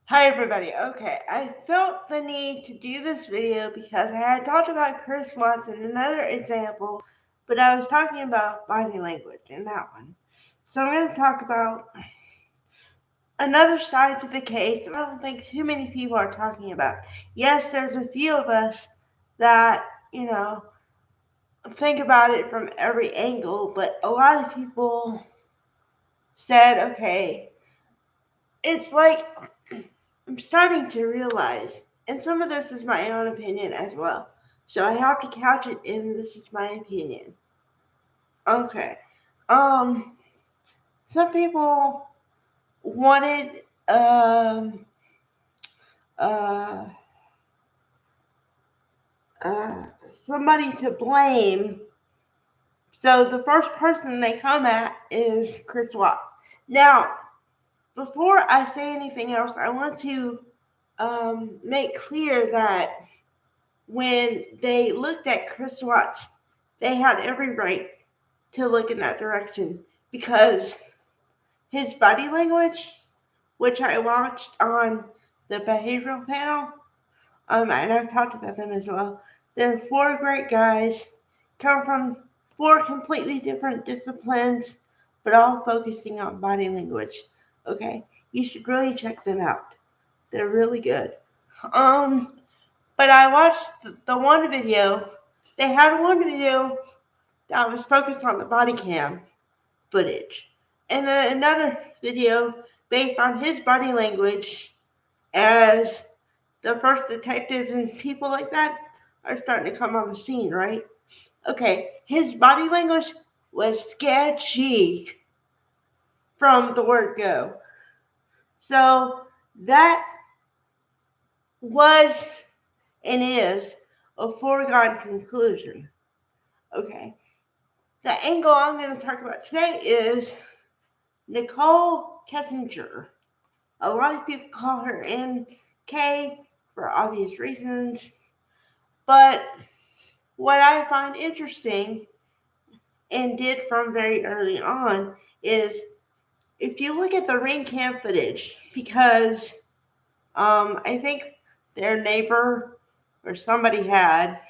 Hi everybody. Okay, I felt the need to do this video because I had talked about Chris Watson, another example, but I was talking about body language in that one. So I'm going to talk about another side to the case that I don't think too many people are talking about. Yes, there's a few of us that, think about it from every angle, but a lot of people said, okay, it's like I'm starting to realize, and some of this is my own opinion as well. So I have to couch it in this is my opinion. Okay. Um some people wanted uh uh somebody to blame. So the first person they come at is Chris Watts. Now, before I say anything else, I want to make clear that when they looked at Chris Watts, they had every right to look in that direction because his body language, which I watched on the behavioral panel, and I've talked about them as well. They're four great guys, come from four completely different disciplines, but all focusing on body language. Okay, you should really check them out. They're really good. Um, but I watched the one video. They had one video that was focused on the body cam footage, and then another video based on his body language as the first detectives and people like that are starting to come on the scene, right? Okay, his body language was sketchy from the word go. So that was and is a foregone conclusion. Okay, the angle I'm going to talk about today is Nicole Kessinger. A lot of people call her NK for obvious reasons, but what I find interesting and did from very early on is if you look at the ring cam footage, because I think their neighbor or somebody had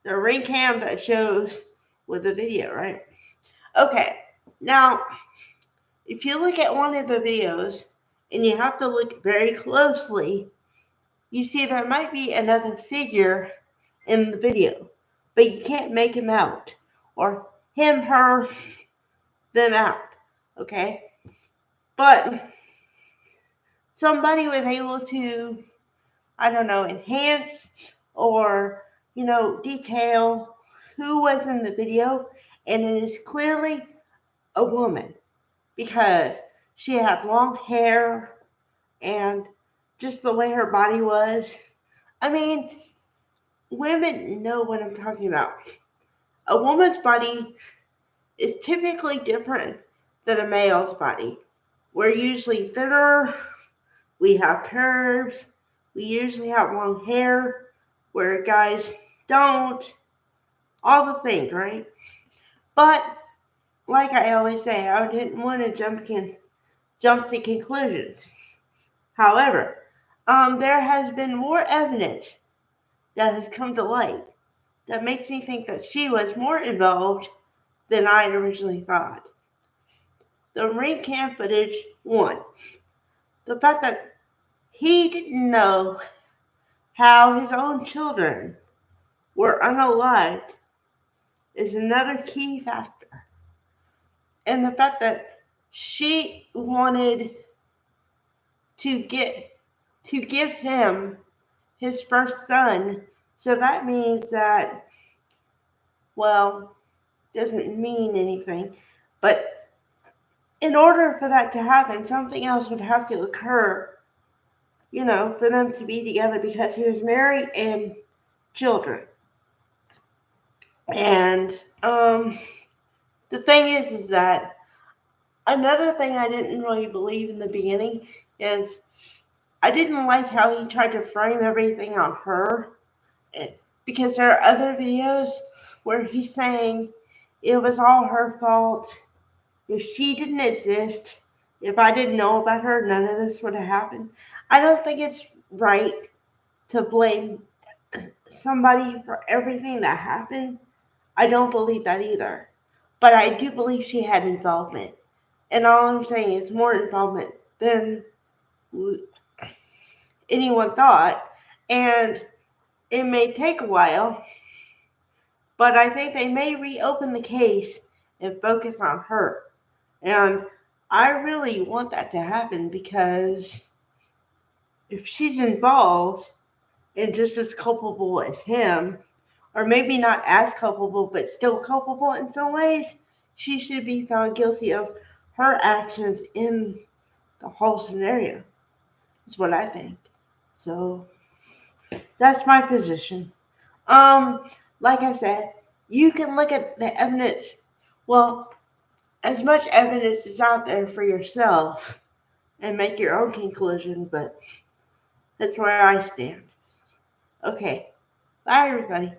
the ring cam that shows with the video, right? Okay, now if you look at one of the videos and you have to look very closely, you see there might be another figure in the video, but you can't make him out or him, her, them out. Okay, but somebody was able to, I don't know, enhance or detail who was in the video, and it is clearly a woman because she had long hair and just the way her body was. I mean, women know what I'm talking about. A woman's body is typically different than a male's body. We're usually thinner, we have curves, we usually have long hair, where guys don't, all the things, right? But like I always say, I didn't want to jump to conclusions. However, there has been more evidence that has come to light that makes me think that she was more involved than I originally thought. The ring cam footage, one, the fact that he didn't know how his own children were unalived is another key factor. And the fact that she wanted to give him his first son, so that means that, well, doesn't mean anything, but in order for that to happen, something else would have to occur, for them to be together because he was married and children. And the thing is that another thing I didn't really believe in the beginning is I didn't like how he tried to frame everything on her, because there are other videos where he's saying it was all her fault. If she didn't exist, If I didn't know about her, none of this would have happened. I don't think it's right to blame somebody for everything that happened. I don't believe that either. But I do believe she had involvement. And all I'm saying is more involvement than anyone thought. And it may take a while, but I think they may reopen the case and focus on her. And I really want that to happen because if she's involved and just as culpable as him, or maybe not as culpable, but still culpable in some ways, she should be found guilty of her actions in the whole scenario. Is what I think. So that's my position. Um, like I said, you can look at the evidence. Well, as much evidence is out there for yourself and make your own conclusion, but that's where I stand. Okay. Bye, everybody.